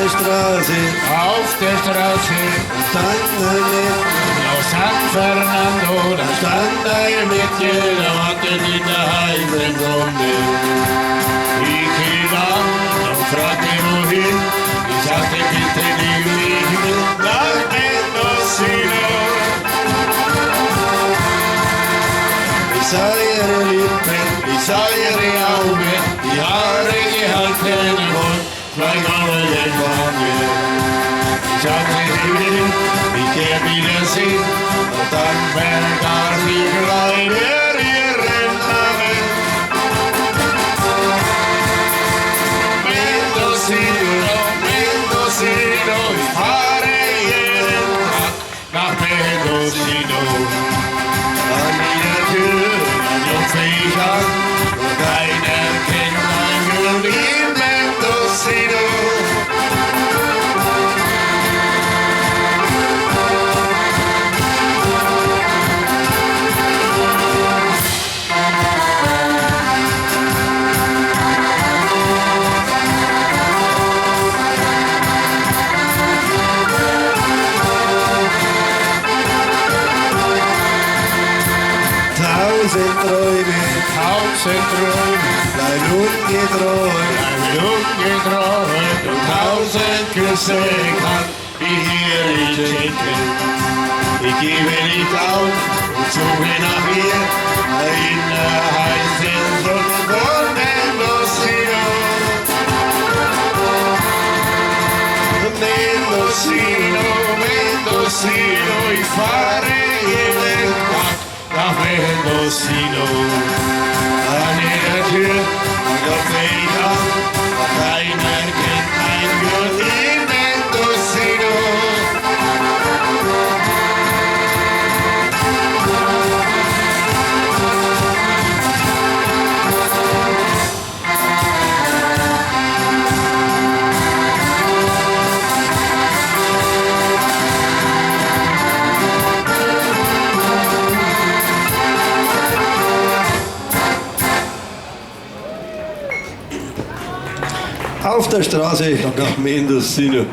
der Straße, auf der Straße, stand eine, auf San Fernando, da stand ein Mädchen, da wartet in der heißen Sonne. Ich ging an und fragte wohin, ich sagte bitte nimm mich mit nach Mendocino. ich sah ihre Lippen, Ich sah ihre Augen, die Haare gehalten und zwei goldene Wangen. Ich sagte, sie will mich gern wiedersehen, und dann vergaß ich leider ihren Namen. Mendocino, Mendocino, ich fahre jeden Tag nach Mendocino. An jeder Tür klopfe ich an, und keiner kennt mein Glück in Mendocino. tausend Träume, Tausend Träume, dein ungetreut, ein ungetreut und tausend Küsse kann ich dir nicht schenken. Ich gebe nicht auf und suche nach ihr in der heißen Sonne von Mendocino. Mendocino, Mendocino, ich fahre jeden Tag nach Mendocino. An jeder Tür klopfe ich an, und keiner kennt mein Glück in Mendocino. auf der Straße nach Mendocino.